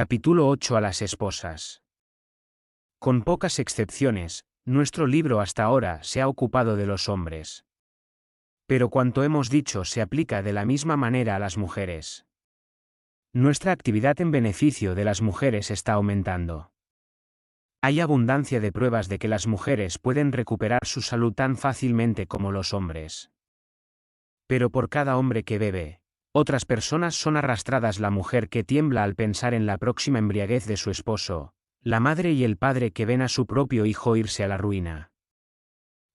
Capítulo 8 a las esposas. Con pocas excepciones, nuestro libro hasta ahora se ha ocupado de los hombres. Pero cuanto hemos dicho se aplica de la misma manera a las mujeres. Nuestra actividad en beneficio de las mujeres está aumentando. Hay abundancia de pruebas de que las mujeres pueden recuperar su salud tan fácilmente como los hombres. Pero por cada hombre que bebe, otras personas son arrastradas. La mujer que tiembla al pensar en la próxima embriaguez de su esposo, la madre y el padre que ven a su propio hijo irse a la ruina.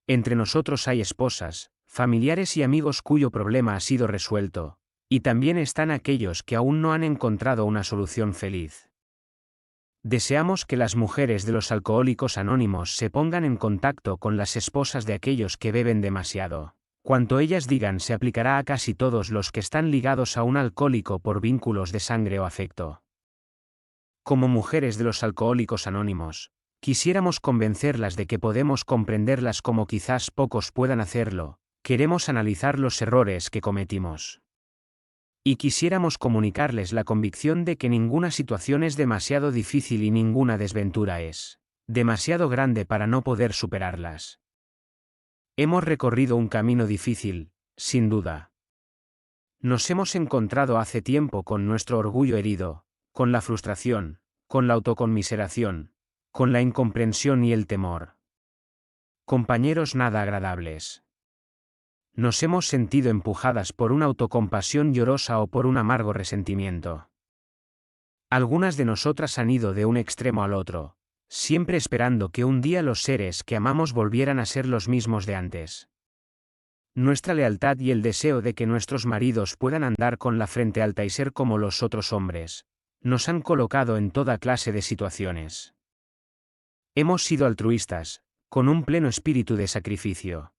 Entre nosotros hay esposas, familiares y amigos cuyo problema ha sido resuelto, y también están aquellos que aún no han encontrado una solución feliz. Deseamos que las mujeres de los alcohólicos anónimos se pongan en contacto con las esposas de aquellos que beben demasiado. Cuanto ellas digan se aplicará a casi todos los que están ligados a un alcohólico por vínculos de sangre o afecto. Como mujeres de los alcohólicos anónimos, quisiéramos convencerlas de que podemos comprenderlas como quizás pocos puedan hacerlo. Queremos analizar los errores que cometimos. Y quisiéramos comunicarles la convicción de que ninguna situación es demasiado difícil y ninguna desventura es demasiado grande para no poder superarlas. Hemos recorrido un camino difícil, sin duda. Nos hemos encontrado hace tiempo con nuestro orgullo herido, con la frustración, con la autoconmiseración, con la incomprensión y el temor. Compañeros nada agradables. Nos hemos sentido empujadas por una autocompasión llorosa o por un amargo resentimiento. Algunas de nosotras han ido de un extremo al otro, siempre esperando que un día los seres que amamos volvieran a ser los mismos de antes. Nuestra lealtad y el deseo de que nuestros maridos puedan andar con la frente alta y ser como los otros hombres, nos han colocado en toda clase de situaciones. Hemos sido altruistas, con un pleno espíritu de sacrificio.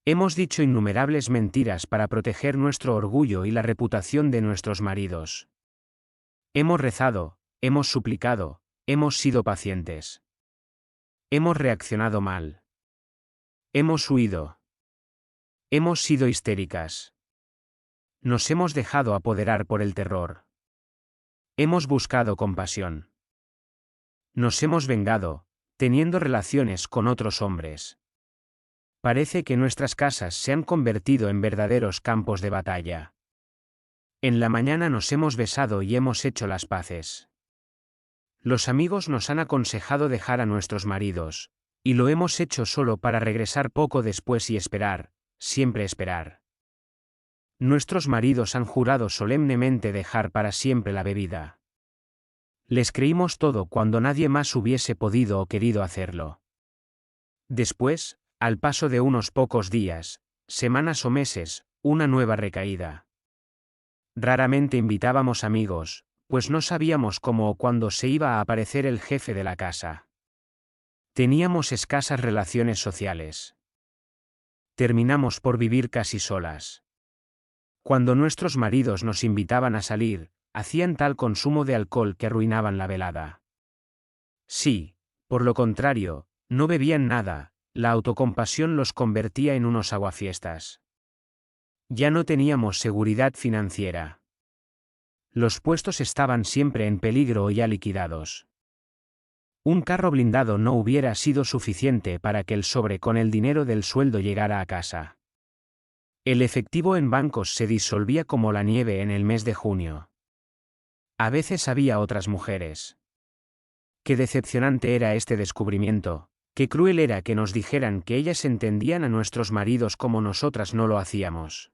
Hemos dicho innumerables mentiras para proteger nuestro orgullo y la reputación de nuestros maridos. Hemos rezado, hemos suplicado, hemos sido pacientes. Hemos reaccionado mal. Hemos huido. Hemos sido histéricas. Nos hemos dejado apoderar por el terror. Hemos buscado compasión. Nos hemos vengado, teniendo relaciones con otros hombres. Parece que nuestras casas se han convertido en verdaderos campos de batalla. En la mañana nos hemos besado y hemos hecho las paces. Los amigos nos han aconsejado dejar a nuestros maridos, y lo hemos hecho solo para regresar poco después y esperar, siempre esperar. Nuestros maridos han jurado solemnemente dejar para siempre la bebida. Les creímos todo cuando nadie más hubiese podido o querido hacerlo. Después, al paso de unos pocos días, semanas o meses, una nueva recaída. Raramente invitábamos amigos, pues no sabíamos cómo o cuándo se iba a aparecer el jefe de la casa. Teníamos escasas relaciones sociales. Terminamos por vivir casi solas. Cuando nuestros maridos nos invitaban a salir, hacían tal consumo de alcohol que arruinaban la velada. Sí, por lo contrario, no bebían nada, la autocompasión los convertía en unos aguafiestas. Ya no teníamos seguridad financiera. Los puestos estaban siempre en peligro o ya liquidados. Un carro blindado no hubiera sido suficiente para que el sobre con el dinero del sueldo llegara a casa. El efectivo en bancos se disolvía como la nieve en el mes de junio. A veces había otras mujeres. Qué decepcionante era este descubrimiento, qué cruel era que nos dijeran que ellas entendían a nuestros maridos como nosotras no lo hacíamos.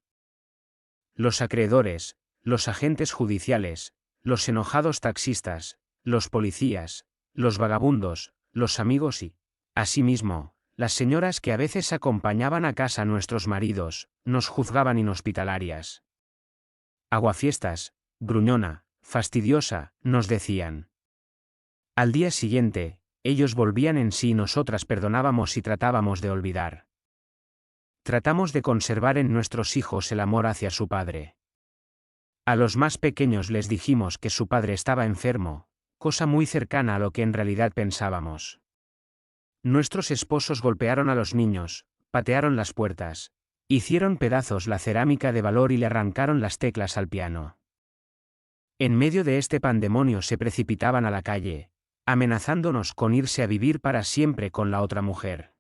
Los acreedores, los agentes judiciales, los enojados taxistas, los policías, los vagabundos, los amigos y, asimismo, las señoras que a veces acompañaban a casa a nuestros maridos, nos juzgaban inhospitalarias. Aguafiestas, gruñona, fastidiosa, nos decían. Al día siguiente, ellos volvían en sí y nosotras perdonábamos y tratábamos de olvidar. Tratamos de conservar en nuestros hijos el amor hacia su padre. A los más pequeños les dijimos que su padre estaba enfermo, cosa muy cercana a lo que en realidad pensábamos. Nuestros esposos golpearon a los niños, patearon las puertas, hicieron pedazos la cerámica de valor y le arrancaron las teclas al piano. En medio de este pandemonio se precipitaban a la calle, amenazándonos con irse a vivir para siempre con la otra mujer.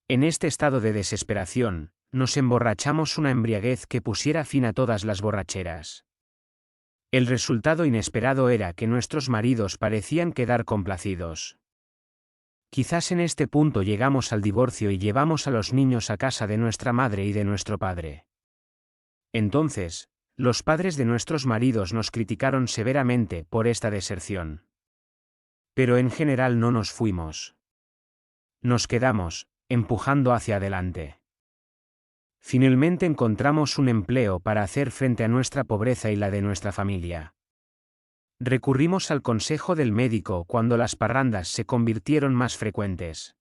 En este estado de desesperación, nos emborrachamos una embriaguez que pusiera fin a todas las borracheras. El resultado inesperado era que nuestros maridos parecían quedar complacidos. Quizás en este punto llegamos al divorcio y llevamos a los niños a casa de nuestra madre y de nuestro padre. Entonces, los padres de nuestros maridos nos criticaron severamente por esta deserción. Pero en general no nos fuimos. Nos quedamos, empujando hacia adelante. Finalmente encontramos un empleo para hacer frente a nuestra pobreza y la de nuestra familia. Recurrimos al consejo del médico cuando las parrandas se convirtieron más frecuentes.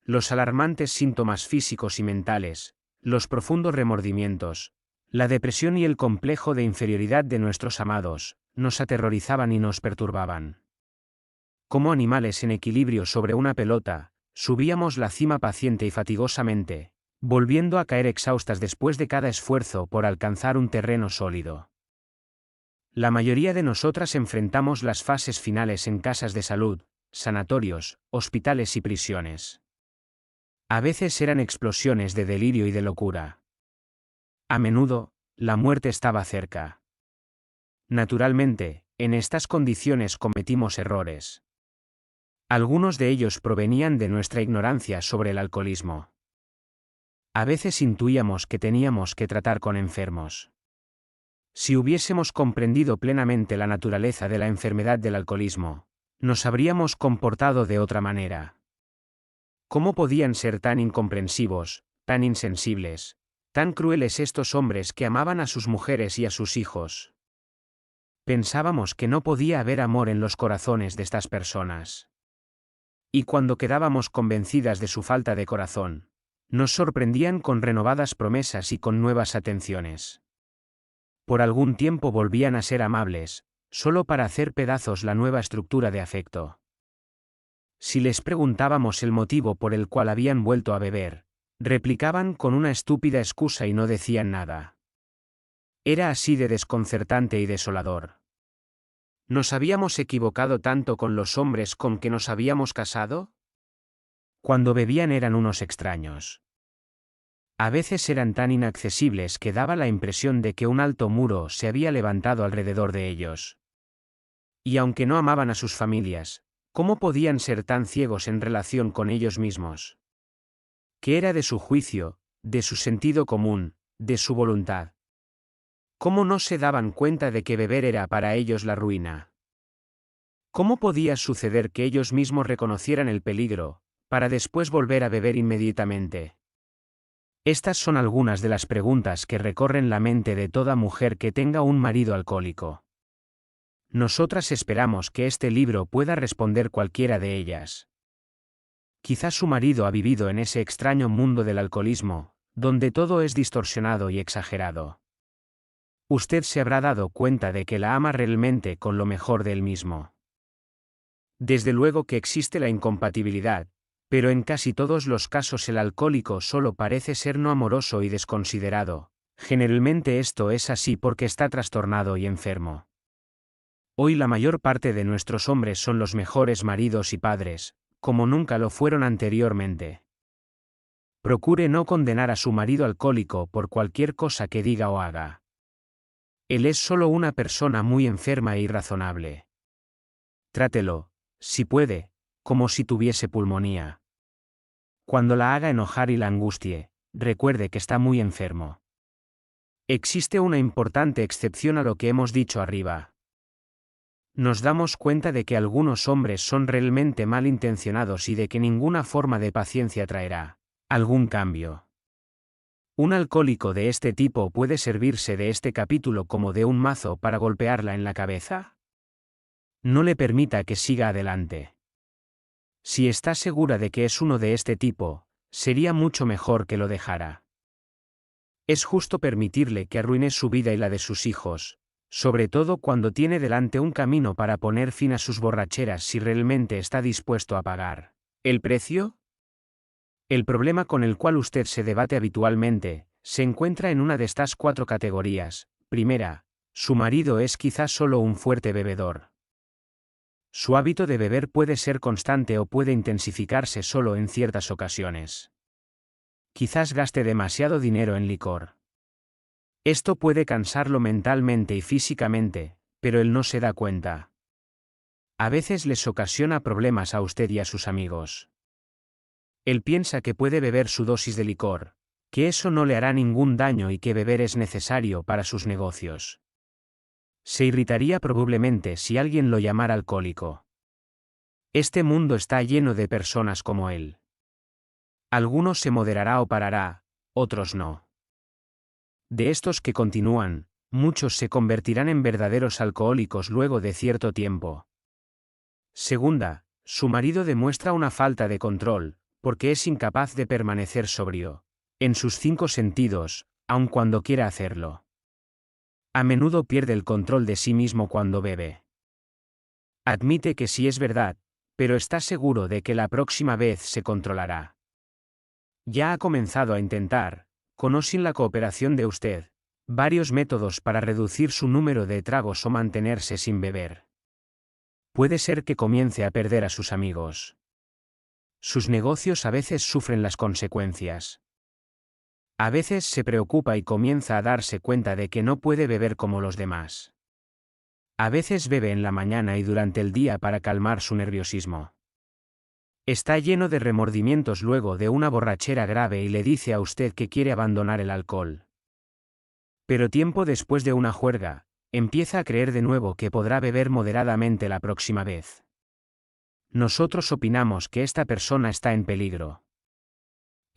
Los alarmantes síntomas físicos y mentales, los profundos remordimientos, la depresión y el complejo de inferioridad de nuestros amados, nos aterrorizaban y nos perturbaban. Como animales en equilibrio sobre una pelota, subíamos la cima paciente y fatigosamente, volviendo a caer exhaustas después de cada esfuerzo por alcanzar un terreno sólido. La mayoría de nosotras enfrentamos las fases finales en casas de salud, sanatorios, hospitales y prisiones. A veces eran explosiones de delirio y de locura. A menudo, la muerte estaba cerca. Naturalmente, en estas condiciones cometimos errores. Algunos de ellos provenían de nuestra ignorancia sobre el alcoholismo. A veces intuíamos que teníamos que tratar con enfermos. Si hubiésemos comprendido plenamente la naturaleza de la enfermedad del alcoholismo, nos habríamos comportado de otra manera. ¿Cómo podían ser tan incomprensivos, tan insensibles, tan crueles estos hombres que amaban a sus mujeres y a sus hijos? Pensábamos que no podía haber amor en los corazones de estas personas. Y cuando quedábamos convencidas de su falta de corazón, nos sorprendían con renovadas promesas y con nuevas atenciones. Por algún tiempo volvían a ser amables, solo para hacer pedazos la nueva estructura de afecto. Si les preguntábamos el motivo por el cual habían vuelto a beber, replicaban con una estúpida excusa y no decían nada. Era así de desconcertante y desolador. ¿Nos habíamos equivocado tanto con los hombres con que nos habíamos casado? Cuando bebían eran unos extraños. A veces eran tan inaccesibles que daba la impresión de que un alto muro se había levantado alrededor de ellos. Y aunque no amaban a sus familias, ¿cómo podían ser tan ciegos en relación con ellos mismos? ¿Qué era de su juicio, de su sentido común, de su voluntad? ¿Cómo no se daban cuenta de que beber era para ellos la ruina? ¿Cómo podía suceder que ellos mismos reconocieran el peligro, para después volver a beber inmediatamente? Estas son algunas de las preguntas que recorren la mente de toda mujer que tenga un marido alcohólico. Nosotras esperamos que este libro pueda responder cualquiera de ellas. Quizás su marido ha vivido en ese extraño mundo del alcoholismo, donde todo es distorsionado y exagerado. Usted se habrá dado cuenta de que la ama realmente con lo mejor de él mismo. Desde luego que existe la incompatibilidad, pero en casi todos los casos el alcohólico solo parece ser no amoroso y desconsiderado. Generalmente esto es así porque está trastornado y enfermo. Hoy la mayor parte de nuestros hombres son los mejores maridos y padres, como nunca lo fueron anteriormente. Procure no condenar a su marido alcohólico por cualquier cosa que diga o haga. Él es solo una persona muy enferma e irrazonable. Trátelo, si puede, como si tuviese pulmonía. Cuando la haga enojar y la angustie, recuerde que está muy enfermo. Existe una importante excepción a lo que hemos dicho arriba. Nos damos cuenta de que algunos hombres son realmente malintencionados y de que ninguna forma de paciencia traerá algún cambio. Un alcohólico de este tipo puede servirse de este capítulo como de un mazo para golpearla en la cabeza. No le permita que siga adelante. Si está segura de que es uno de este tipo, sería mucho mejor que lo dejara. Es justo permitirle que arruine su vida y la de sus hijos, sobre todo cuando tiene delante un camino para poner fin a sus borracheras si realmente está dispuesto a pagar el precio. El problema con el cual usted se debate habitualmente, se encuentra en una de estas 4 categorías. Primera, Su marido es quizás solo un fuerte bebedor. Su hábito de beber puede ser constante o puede intensificarse solo en ciertas ocasiones. Quizás gaste demasiado dinero en licor. Esto puede cansarlo mentalmente y físicamente, pero él no se da cuenta. A veces les ocasiona problemas a usted y a sus amigos. Él piensa que puede beber su dosis de licor, que eso no le hará ningún daño y que beber es necesario para sus negocios. Se irritaría probablemente si alguien lo llamara alcohólico. Este mundo está lleno de personas como él. Algunos se moderará o parará, otros no. De estos que continúan, muchos se convertirán en verdaderos alcohólicos luego de cierto tiempo. Segunda, su marido demuestra una falta de control, porque es incapaz de permanecer sobrio, en sus 5 sentidos, aun cuando quiera hacerlo. A menudo pierde el control de sí mismo cuando bebe. Admite que sí es verdad, pero está seguro de que la próxima vez se controlará. Ya ha comenzado a intentar, con o sin la cooperación de usted, varios métodos para reducir su número de tragos o mantenerse sin beber. Puede ser que comience a perder a sus amigos. Sus negocios a veces sufren las consecuencias. A veces se preocupa y comienza a darse cuenta de que no puede beber como los demás. A veces bebe en la mañana y durante el día para calmar su nerviosismo. Está lleno de remordimientos luego de una borrachera grave y le dice a usted que quiere abandonar el alcohol. Pero tiempo después de una juerga, empieza a creer de nuevo que podrá beber moderadamente la próxima vez. Nosotros opinamos que esta persona está en peligro.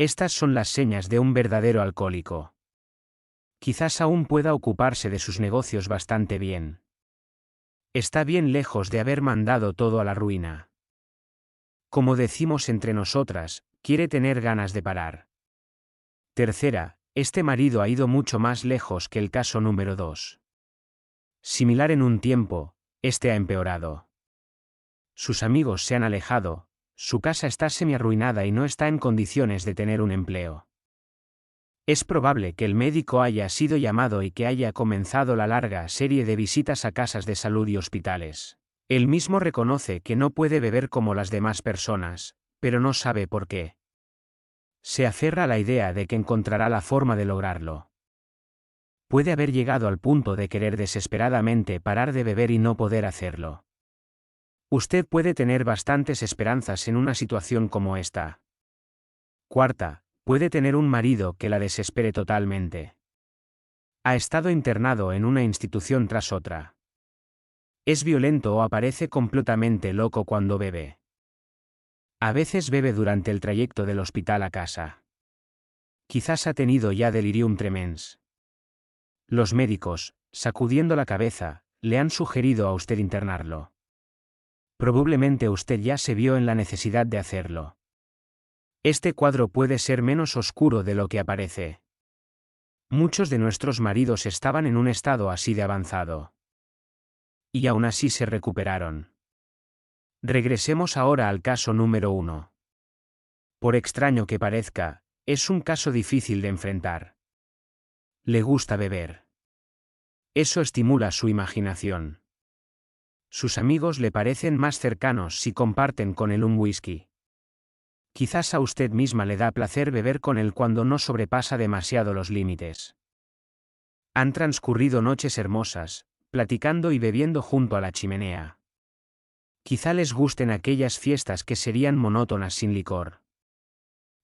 Estas son las señas de un verdadero alcohólico. Quizás aún pueda ocuparse de sus negocios bastante bien. Está bien lejos de haber mandado todo a la ruina. Como decimos entre nosotras, quiere tener ganas de parar. Tercera, este marido ha ido mucho más lejos que el caso número 2. Similar en un tiempo, este ha empeorado. Sus amigos se han alejado, su casa está semi-arruinada y no está en condiciones de tener un empleo. Es probable que el médico haya sido llamado y que haya comenzado la larga serie de visitas a casas de salud y hospitales. Él mismo reconoce que no puede beber como las demás personas, pero no sabe por qué. Se aferra a la idea de que encontrará la forma de lograrlo. Puede haber llegado al punto de querer desesperadamente parar de beber y no poder hacerlo. Usted puede tener bastantes esperanzas en una situación como esta. Cuarta, puede tener un marido que la desespere totalmente. Ha estado internado en una institución tras otra. Es violento o aparece completamente loco cuando bebe. A veces bebe durante el trayecto del hospital a casa. Quizás ha tenido ya delirium tremens. Los médicos, sacudiendo la cabeza, le han sugerido a usted internarlo. Probablemente usted ya se vio en la necesidad de hacerlo. Este cuadro puede ser menos oscuro de lo que aparece. Muchos de nuestros maridos estaban en un estado así de avanzado. Y aún así se recuperaron. Regresemos ahora al caso número 1. Por extraño que parezca, es un caso difícil de enfrentar. Le gusta beber. Eso estimula su imaginación. Sus amigos le parecen más cercanos si comparten con él un whisky. Quizás a usted misma le da placer beber con él cuando no sobrepasa demasiado los límites. Han transcurrido noches hermosas, platicando y bebiendo junto a la chimenea. Quizá les gusten aquellas fiestas que serían monótonas sin licor.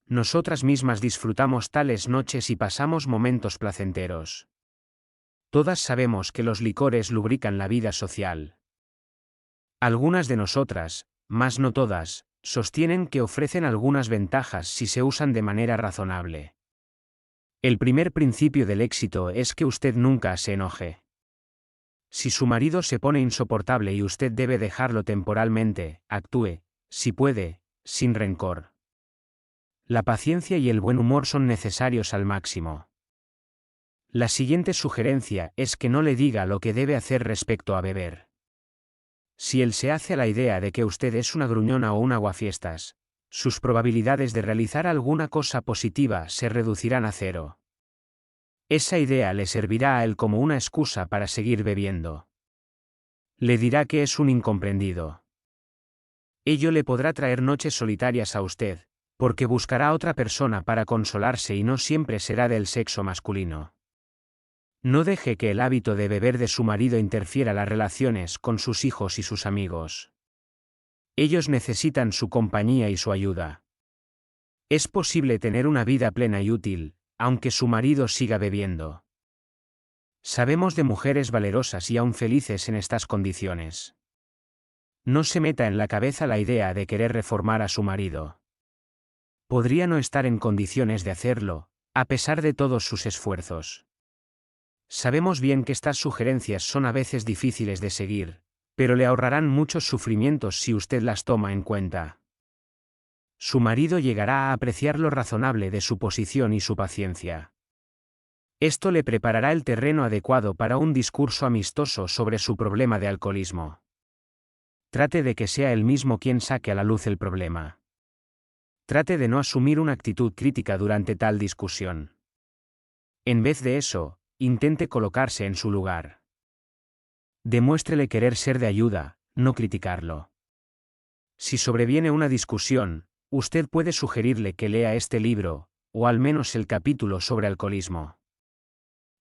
Nosotras mismas disfrutamos tales noches y pasamos momentos placenteros. Todas sabemos que los licores lubrican la vida social. Algunas de nosotras, mas no todas, sostienen que ofrecen algunas ventajas si se usan de manera razonable. El primer principio del éxito es que usted nunca se enoje. Si su marido se pone insoportable y usted debe dejarlo temporalmente, actúe, si puede, sin rencor. La paciencia y el buen humor son necesarios al máximo. La siguiente sugerencia es que no le diga lo que debe hacer respecto a beber. Si él se hace a la idea de que usted es una gruñona o un aguafiestas, sus probabilidades de realizar alguna cosa positiva se reducirán a 0. Esa idea le servirá a él como una excusa para seguir bebiendo. Le dirá que es un incomprendido. Ello le podrá traer noches solitarias a usted, porque buscará otra persona para consolarse y no siempre será del sexo masculino. No deje que el hábito de beber de su marido interfiera las relaciones con sus hijos y sus amigos. Ellos necesitan su compañía y su ayuda. Es posible tener una vida plena y útil, aunque su marido siga bebiendo. Sabemos de mujeres valerosas y aún felices en estas condiciones. No se meta en la cabeza la idea de querer reformar a su marido. Podría no estar en condiciones de hacerlo, a pesar de todos sus esfuerzos. Sabemos bien que estas sugerencias son a veces difíciles de seguir, pero le ahorrarán muchos sufrimientos si usted las toma en cuenta. Su marido llegará a apreciar lo razonable de su posición y su paciencia. Esto le preparará el terreno adecuado para un discurso amistoso sobre su problema de alcoholismo. Trate de que sea él mismo quien saque a la luz el problema. Trate de no asumir una actitud crítica durante tal discusión. En vez de eso, intente colocarse en su lugar. Demuéstrele querer ser de ayuda, no criticarlo. Si sobreviene una discusión, usted puede sugerirle que lea este libro, o al menos el capítulo sobre alcoholismo.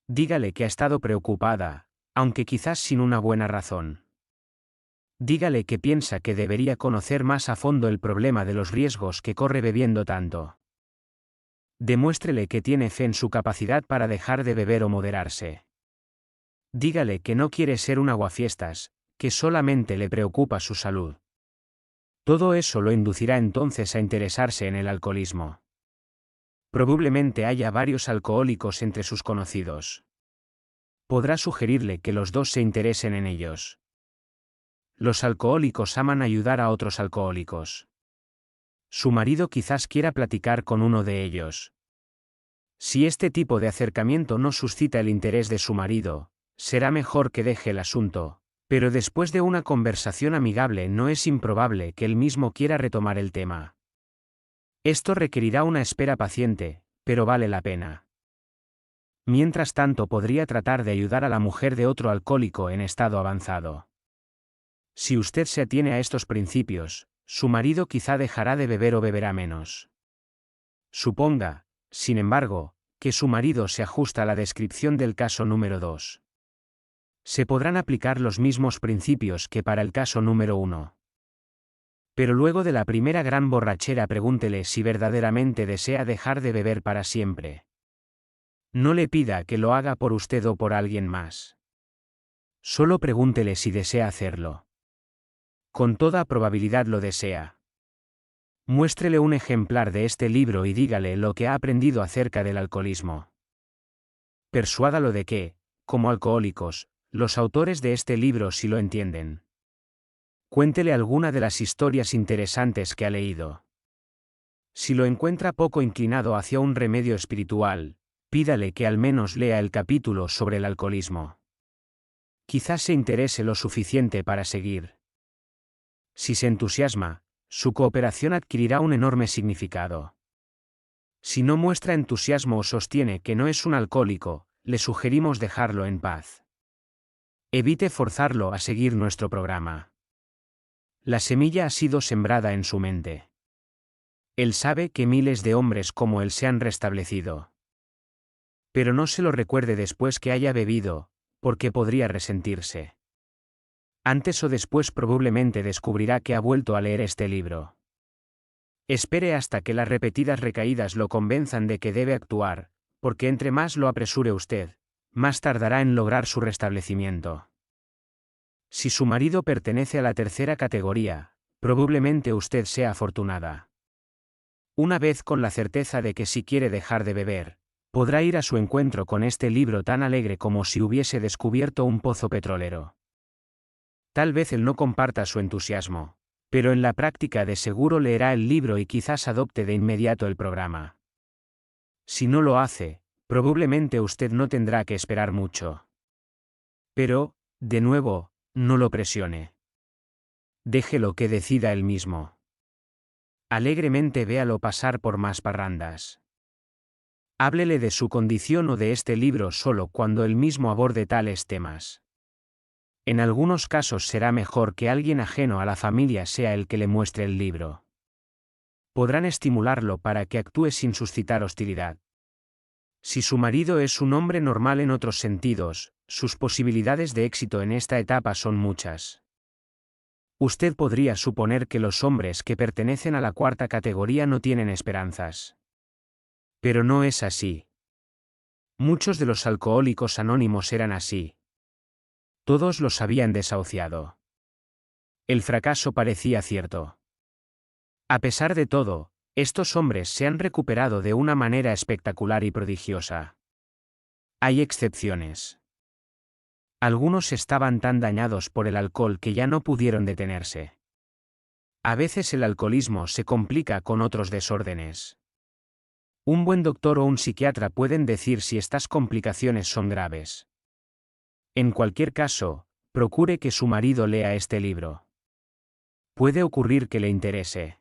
Dígale que ha estado preocupada, aunque quizás sin una buena razón. Dígale que piensa que debería conocer más a fondo el problema de los riesgos que corre bebiendo tanto. Demuéstrele que tiene fe en su capacidad para dejar de beber o moderarse. Dígale que no quiere ser un aguafiestas, que solamente le preocupa su salud. Todo eso lo inducirá entonces a interesarse en el alcoholismo. Probablemente haya varios alcohólicos entre sus conocidos. Podrá sugerirle que los dos se interesen en ellos. Los alcohólicos aman ayudar a otros alcohólicos. Su marido quizás quiera platicar con uno de ellos. Si este tipo de acercamiento no suscita el interés de su marido, será mejor que deje el asunto, pero después de una conversación amigable no es improbable que él mismo quiera retomar el tema. Esto requerirá una espera paciente, pero vale la pena. Mientras tanto podría tratar de ayudar a la mujer de otro alcohólico en estado avanzado. Si usted se atiene a estos principios, su marido quizá dejará de beber o beberá menos. Suponga, sin embargo, que su marido se ajusta a la descripción del caso número 2. Se podrán aplicar los mismos principios que para el caso número 1. Pero luego de la primera gran borrachera pregúntele si verdaderamente desea dejar de beber para siempre. No le pida que lo haga por usted o por alguien más. Solo pregúntele si desea hacerlo. Con toda probabilidad lo desea. Muéstrele un ejemplar de este libro y dígale lo que ha aprendido acerca del alcoholismo. Persuádalo de que, como alcohólicos, los autores de este libro sí lo entienden. Cuéntele alguna de las historias interesantes que ha leído. Si lo encuentra poco inclinado hacia un remedio espiritual, pídale que al menos lea el capítulo sobre el alcoholismo. Quizás se interese lo suficiente para seguir. Si se entusiasma, su cooperación adquirirá un enorme significado. Si no muestra entusiasmo o sostiene que no es un alcohólico, le sugerimos dejarlo en paz. Evite forzarlo a seguir nuestro programa. La semilla ha sido sembrada en su mente. Él sabe que miles de hombres como él se han restablecido. Pero no se lo recuerde después que haya bebido, porque podría resentirse. Antes o después probablemente descubrirá que ha vuelto a leer este libro. Espere hasta que las repetidas recaídas lo convenzan de que debe actuar, porque entre más lo apresure usted, más tardará en lograr su restablecimiento. Si su marido pertenece a la tercera categoría, probablemente usted sea afortunada. Una vez con la certeza de que si quiere dejar de beber, podrá ir a su encuentro con este libro tan alegre como si hubiese descubierto un pozo petrolero. Tal vez él no comparta su entusiasmo, pero en la práctica de seguro leerá el libro y quizás adopte de inmediato el programa. Si no lo hace, probablemente usted no tendrá que esperar mucho. Pero, de nuevo, no lo presione. Déjelo que decida él mismo. Alegremente véalo pasar por más parrandas. Háblele de su condición o de este libro solo cuando él mismo aborde tales temas. En algunos casos será mejor que alguien ajeno a la familia sea el que le muestre el libro. Podrán estimularlo para que actúe sin suscitar hostilidad. Si su marido es un hombre normal en otros sentidos, sus posibilidades de éxito en esta etapa son muchas. Usted podría suponer que los hombres que pertenecen a la cuarta categoría no tienen esperanzas. Pero no es así. Muchos de los alcohólicos anónimos eran así. Todos los habían desahuciado. El fracaso parecía cierto. A pesar de todo, estos hombres se han recuperado de una manera espectacular y prodigiosa. Hay excepciones. Algunos estaban tan dañados por el alcohol que ya no pudieron detenerse. A veces el alcoholismo se complica con otros desórdenes. Un buen doctor o un psiquiatra pueden decir si estas complicaciones son graves. En cualquier caso, procure que su marido lea este libro. Puede ocurrir que le interese.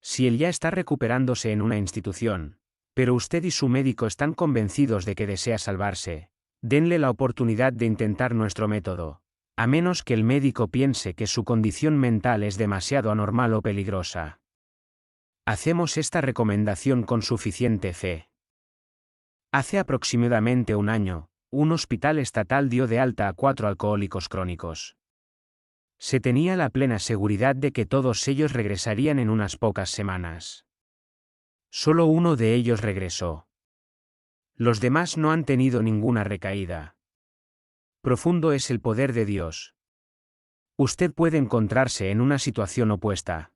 Si él ya está recuperándose en una institución, pero usted y su médico están convencidos de que desea salvarse, denle la oportunidad de intentar nuestro método, a menos que el médico piense que su condición mental es demasiado anormal o peligrosa. Hacemos esta recomendación con suficiente fe. Hace aproximadamente un año, un hospital estatal dio de alta a 4 alcohólicos crónicos. Se tenía la plena seguridad de que todos ellos regresarían en unas pocas semanas. Solo uno de ellos regresó. Los demás no han tenido ninguna recaída. Profundo es el poder de Dios. Usted puede encontrarse en una situación opuesta.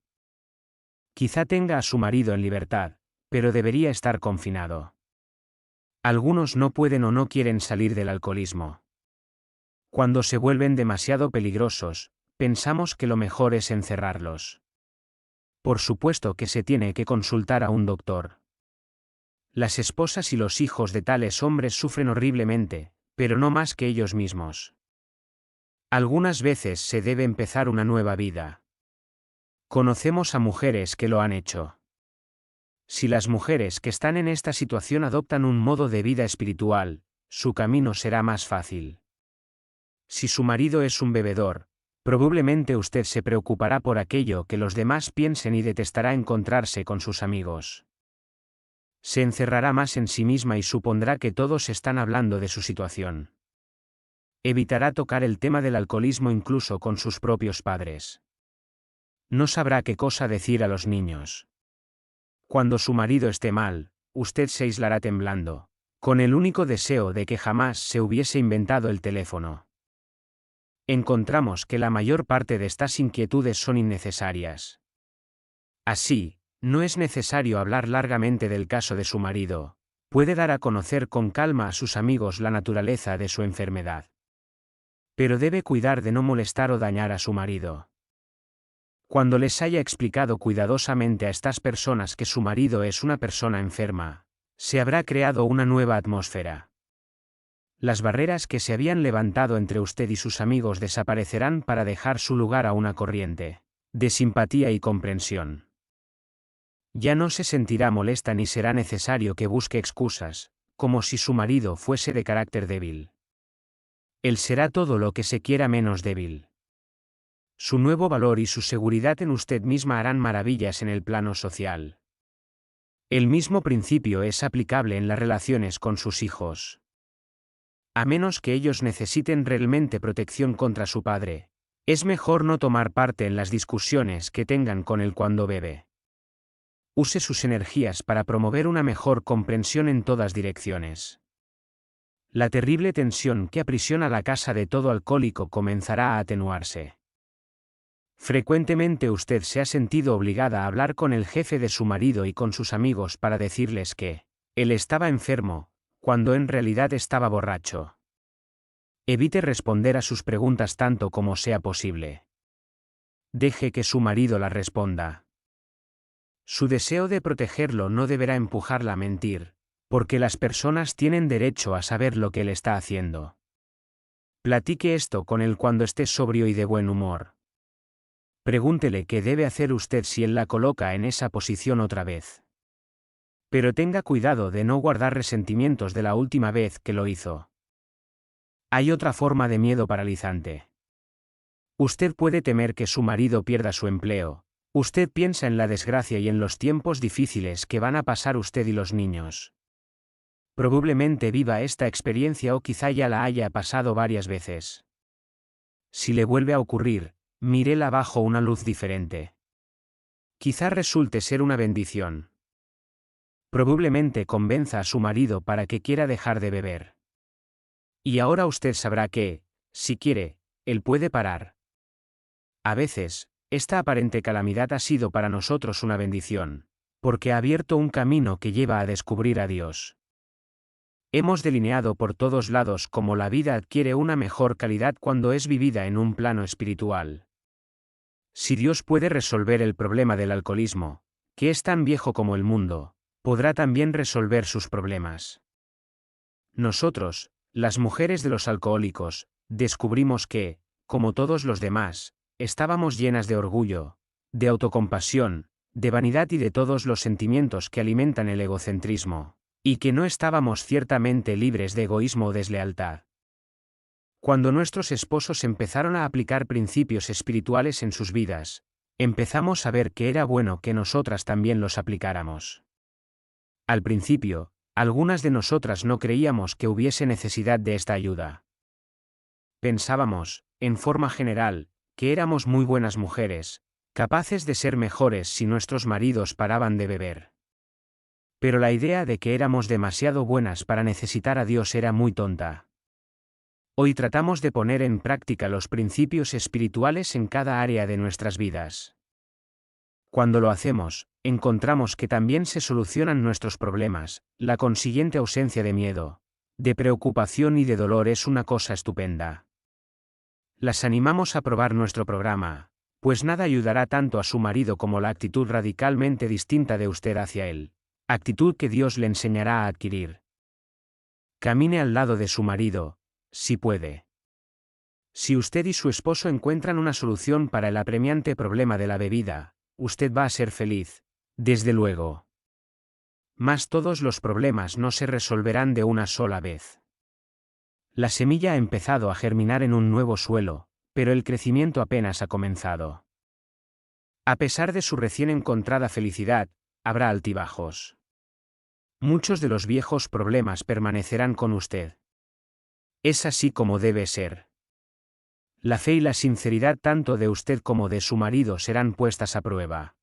Quizá tenga a su marido en libertad, pero debería estar confinado. Algunos no pueden o no quieren salir del alcoholismo. Cuando se vuelven demasiado peligrosos, pensamos que lo mejor es encerrarlos. Por supuesto que se tiene que consultar a un doctor. Las esposas y los hijos de tales hombres sufren horriblemente, pero no más que ellos mismos. Algunas veces se debe empezar una nueva vida. Conocemos a mujeres que lo han hecho. Si las mujeres que están en esta situación adoptan un modo de vida espiritual, su camino será más fácil. Si su marido es un bebedor, probablemente usted se preocupará por aquello que los demás piensen y detestará encontrarse con sus amigos. Se encerrará más en sí misma y supondrá que todos están hablando de su situación. Evitará tocar el tema del alcoholismo incluso con sus propios padres. No sabrá qué cosa decir a los niños. Cuando su marido esté mal, usted se aislará temblando, con el único deseo de que jamás se hubiese inventado el teléfono. Encontramos que la mayor parte de estas inquietudes son innecesarias. Así, no es necesario hablar largamente del caso de su marido, puede dar a conocer con calma a sus amigos la naturaleza de su enfermedad. Pero debe cuidar de no molestar o dañar a su marido. Cuando les haya explicado cuidadosamente a estas personas que su marido es una persona enferma, se habrá creado una nueva atmósfera. Las barreras que se habían levantado entre usted y sus amigos desaparecerán para dejar su lugar a una corriente de simpatía y comprensión. Ya no se sentirá molesta ni será necesario que busque excusas, como si su marido fuese de carácter débil. Él será todo lo que se quiera menos débil. Su nuevo valor y su seguridad en usted misma harán maravillas en el plano social. El mismo principio es aplicable en las relaciones con sus hijos. A menos que ellos necesiten realmente protección contra su padre, es mejor no tomar parte en las discusiones que tengan con él cuando bebe. Use sus energías para promover una mejor comprensión en todas direcciones. La terrible tensión que aprisiona la casa de todo alcohólico comenzará a atenuarse. Frecuentemente usted se ha sentido obligada a hablar con el jefe de su marido y con sus amigos para decirles que él estaba enfermo, cuando en realidad estaba borracho. Evite responder a sus preguntas tanto como sea posible. Deje que su marido las responda. Su deseo de protegerlo no deberá empujarla a mentir, porque las personas tienen derecho a saber lo que él está haciendo. Platique esto con él cuando esté sobrio y de buen humor. Pregúntele qué debe hacer usted si él la coloca en esa posición otra vez. Pero tenga cuidado de no guardar resentimientos de la última vez que lo hizo. Hay otra forma de miedo paralizante. Usted puede temer que su marido pierda su empleo. Usted piensa en la desgracia y en los tiempos difíciles que van a pasar usted y los niños. Probablemente viva esta experiencia o quizá ya la haya pasado varias veces. Si le vuelve a ocurrir, mírela bajo una luz diferente. Quizá resulte ser una bendición. Probablemente convenza a su marido para que quiera dejar de beber. Y ahora usted sabrá que, si quiere, él puede parar. A veces, esta aparente calamidad ha sido para nosotros una bendición, porque ha abierto un camino que lleva a descubrir a Dios. Hemos delineado por todos lados cómo la vida adquiere una mejor calidad cuando es vivida en un plano espiritual. Si Dios puede resolver el problema del alcoholismo, que es tan viejo como el mundo, podrá también resolver sus problemas. Nosotros, las mujeres de los alcohólicos, descubrimos que, como todos los demás, estábamos llenas de orgullo, de autocompasión, de vanidad y de todos los sentimientos que alimentan el egocentrismo, y que no estábamos ciertamente libres de egoísmo o deslealtad. Cuando nuestros esposos empezaron a aplicar principios espirituales en sus vidas, empezamos a ver que era bueno que nosotras también los aplicáramos. Al principio, algunas de nosotras no creíamos que hubiese necesidad de esta ayuda. Pensábamos, en forma general, que éramos muy buenas mujeres, capaces de ser mejores si nuestros maridos paraban de beber. Pero la idea de que éramos demasiado buenas para necesitar a Dios era muy tonta. Hoy tratamos de poner en práctica los principios espirituales en cada área de nuestras vidas. Cuando lo hacemos, encontramos que también se solucionan nuestros problemas, la consiguiente ausencia de miedo, de preocupación y de dolor es una cosa estupenda. Las animamos a probar nuestro programa, pues nada ayudará tanto a su marido como la actitud radicalmente distinta de usted hacia él, actitud que Dios le enseñará a adquirir. Camine al lado de su marido, si puede. Si usted y su esposo encuentran una solución para el apremiante problema de la bebida, usted va a ser feliz, desde luego. Mas todos los problemas no se resolverán de una sola vez. La semilla ha empezado a germinar en un nuevo suelo, pero el crecimiento apenas ha comenzado. A pesar de su recién encontrada felicidad, habrá altibajos. Muchos de los viejos problemas permanecerán con usted. Es así como debe ser. La fe y la sinceridad tanto de usted como de su marido serán puestas a prueba.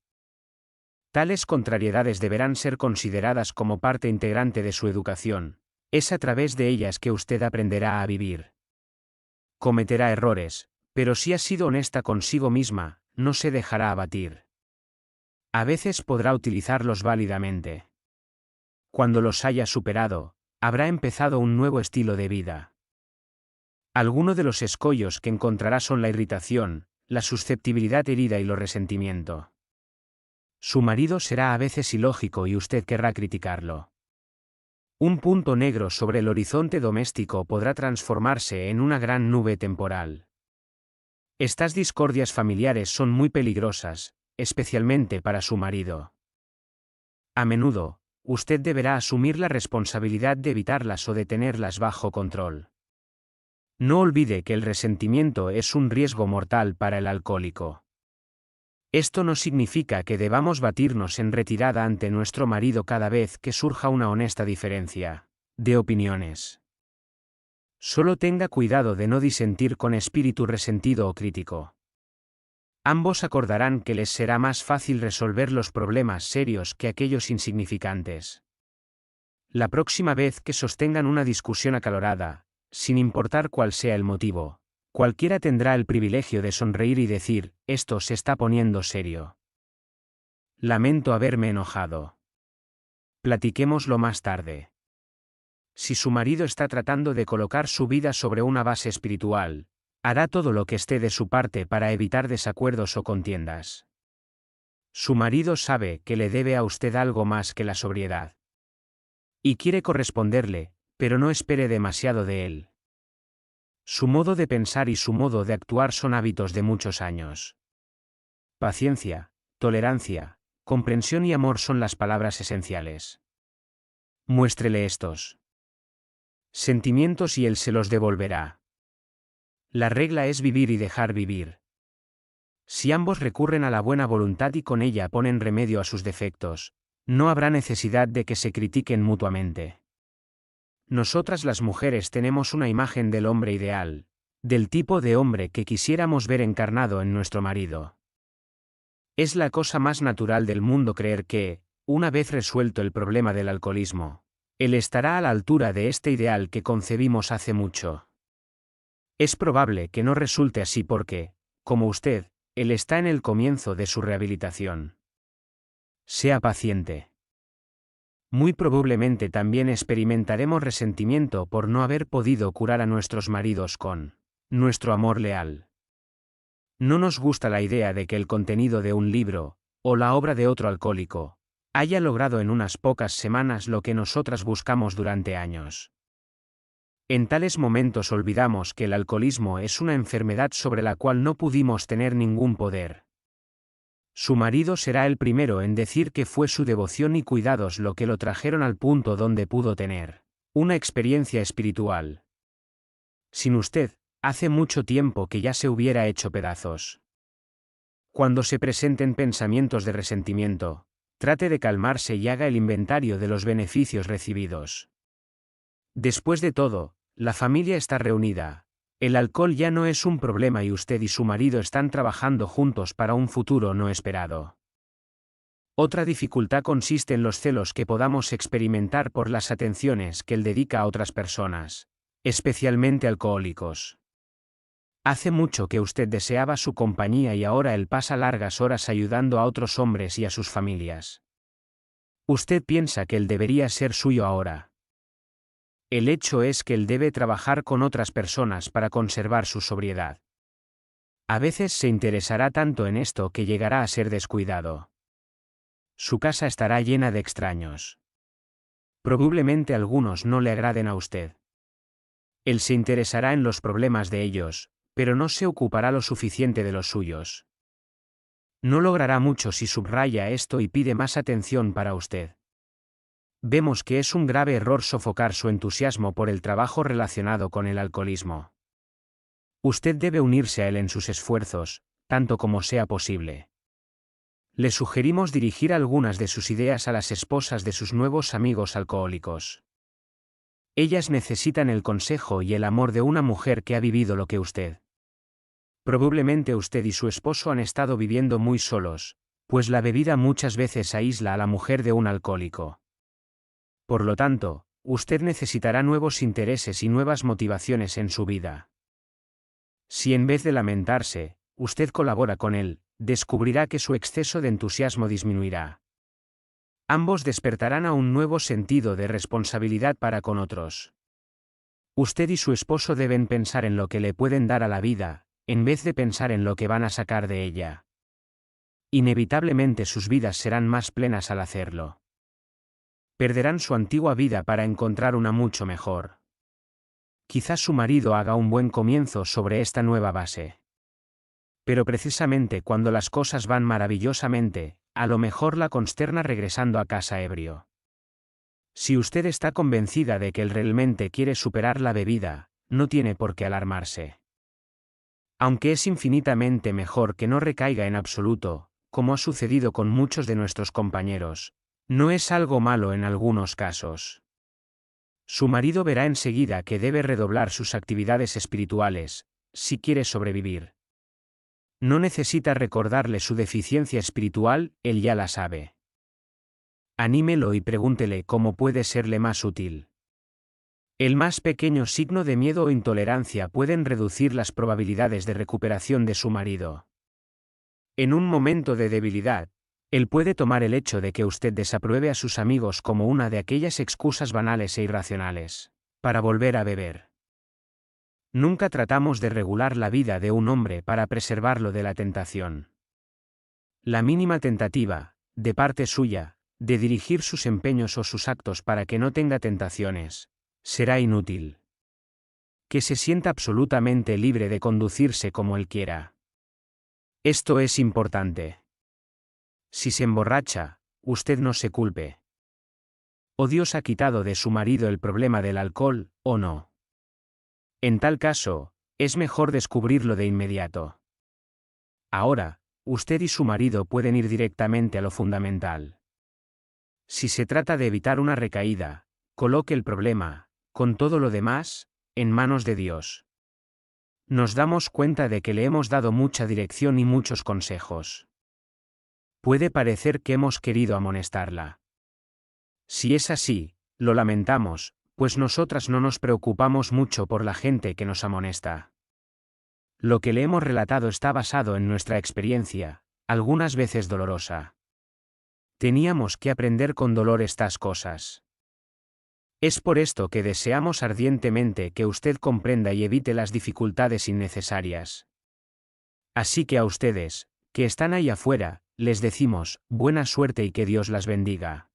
Tales contrariedades deberán ser consideradas como parte integrante de su educación. Es a través de ellas que usted aprenderá a vivir. Cometerá errores, pero si ha sido honesta consigo misma, no se dejará abatir. A veces podrá utilizarlos válidamente. Cuando los haya superado, habrá empezado un nuevo estilo de vida. Algunos de los escollos que encontrará son la irritación, la susceptibilidad herida y el resentimiento. Su marido será a veces ilógico y usted querrá criticarlo. Un punto negro sobre el horizonte doméstico podrá transformarse en una gran nube temporal. Estas discordias familiares son muy peligrosas, especialmente para su marido. A menudo, usted deberá asumir la responsabilidad de evitarlas o de tenerlas bajo control. No olvide que el resentimiento es un riesgo mortal para el alcohólico. Esto no significa que debamos batirnos en retirada ante nuestro marido cada vez que surja una honesta diferencia de opiniones. Solo tenga cuidado de no disentir con espíritu resentido o crítico. Ambos acordarán que les será más fácil resolver los problemas serios que aquellos insignificantes. La próxima vez que sostengan una discusión acalorada, sin importar cuál sea el motivo, cualquiera tendrá el privilegio de sonreír y decir, esto se está poniendo serio. Lamento haberme enojado. Platiquémoslo más tarde. Si su marido está tratando de colocar su vida sobre una base espiritual, hará todo lo que esté de su parte para evitar desacuerdos o contiendas. Su marido sabe que le debe a usted algo más que la sobriedad. Y quiere corresponderle, pero no espere demasiado de él. Su modo de pensar y su modo de actuar son hábitos de muchos años. Paciencia, tolerancia, comprensión y amor son las palabras esenciales. Muéstrele estos sentimientos y él se los devolverá. La regla es vivir y dejar vivir. Si ambos recurren a la buena voluntad y con ella ponen remedio a sus defectos, no habrá necesidad de que se critiquen mutuamente. Nosotras las mujeres tenemos una imagen del hombre ideal, del tipo de hombre que quisiéramos ver encarnado en nuestro marido. Es la cosa más natural del mundo creer que, una vez resuelto el problema del alcoholismo, él estará a la altura de este ideal que concebimos hace mucho. Es probable que no resulte así porque, como usted, él está en el comienzo de su rehabilitación. Sea paciente. Muy probablemente también experimentaremos resentimiento por no haber podido curar a nuestros maridos con nuestro amor leal. No nos gusta la idea de que el contenido de un libro, o la obra de otro alcohólico, haya logrado en unas pocas semanas lo que nosotras buscamos durante años. En tales momentos olvidamos que el alcoholismo es una enfermedad sobre la cual no pudimos tener ningún poder. Su marido será el primero en decir que fue su devoción y cuidados lo que lo trajeron al punto donde pudo tener una experiencia espiritual. Sin usted, hace mucho tiempo que ya se hubiera hecho pedazos. Cuando se presenten pensamientos de resentimiento, trate de calmarse y haga el inventario de los beneficios recibidos. Después de todo, la familia está reunida. El alcohol ya no es un problema y usted y su marido están trabajando juntos para un futuro no esperado. Otra dificultad consiste en los celos que podamos experimentar por las atenciones que él dedica a otras personas, especialmente alcohólicos. Hace mucho que usted deseaba su compañía y ahora él pasa largas horas ayudando a otros hombres y a sus familias. Usted piensa que él debería ser suyo ahora. El hecho es que él debe trabajar con otras personas para conservar su sobriedad. A veces se interesará tanto en esto que llegará a ser descuidado. Su casa estará llena de extraños. Probablemente algunos no le agraden a usted. Él se interesará en los problemas de ellos, pero no se ocupará lo suficiente de los suyos. No logrará mucho si subraya esto y pide más atención para usted. Vemos que es un grave error sofocar su entusiasmo por el trabajo relacionado con el alcoholismo. Usted debe unirse a él en sus esfuerzos, tanto como sea posible. Le sugerimos dirigir algunas de sus ideas a las esposas de sus nuevos amigos alcohólicos. Ellas necesitan el consejo y el amor de una mujer que ha vivido lo que usted. Probablemente usted y su esposo han estado viviendo muy solos, pues la bebida muchas veces aísla a la mujer de un alcohólico. Por lo tanto, usted necesitará nuevos intereses y nuevas motivaciones en su vida. Si en vez de lamentarse, usted colabora con él, descubrirá que su exceso de entusiasmo disminuirá. Ambos despertarán a un nuevo sentido de responsabilidad para con otros. Usted y su esposo deben pensar en lo que le pueden dar a la vida, en vez de pensar en lo que van a sacar de ella. Inevitablemente sus vidas serán más plenas al hacerlo. Perderán su antigua vida para encontrar una mucho mejor. Quizás su marido haga un buen comienzo sobre esta nueva base. Pero precisamente cuando las cosas van maravillosamente, a lo mejor la consterna regresando a casa ebrio. Si usted está convencida de que él realmente quiere superar la bebida, no tiene por qué alarmarse. Aunque es infinitamente mejor que no recaiga en absoluto, como ha sucedido con muchos de nuestros compañeros, no es algo malo en algunos casos. Su marido verá enseguida que debe redoblar sus actividades espirituales, si quiere sobrevivir. No necesita recordarle su deficiencia espiritual, él ya la sabe. Anímelo y pregúntele cómo puede serle más útil. El más pequeño signo de miedo o intolerancia pueden reducir las probabilidades de recuperación de su marido. En un momento de debilidad, él puede tomar el hecho de que usted desapruebe a sus amigos como una de aquellas excusas banales e irracionales para volver a beber. Nunca tratamos de regular la vida de un hombre para preservarlo de la tentación. La mínima tentativa, de parte suya, de dirigir sus empeños o sus actos para que no tenga tentaciones, será inútil. Que se sienta absolutamente libre de conducirse como él quiera. Esto es importante. Si se emborracha, usted no se culpe. ¿O Dios ha quitado de su marido el problema del alcohol, o no? En tal caso, es mejor descubrirlo de inmediato. Ahora, usted y su marido pueden ir directamente a lo fundamental. Si se trata de evitar una recaída, coloque el problema, con todo lo demás, en manos de Dios. Nos damos cuenta de que le hemos dado mucha dirección y muchos consejos. Puede parecer que hemos querido amonestarla. Si es así, lo lamentamos, pues nosotras no nos preocupamos mucho por la gente que nos amonesta. Lo que le hemos relatado está basado en nuestra experiencia, algunas veces dolorosa. Teníamos que aprender con dolor estas cosas. Es por esto que deseamos ardientemente que usted comprenda y evite las dificultades innecesarias. Así que a ustedes, que están ahí afuera, les decimos, buena suerte y que Dios las bendiga.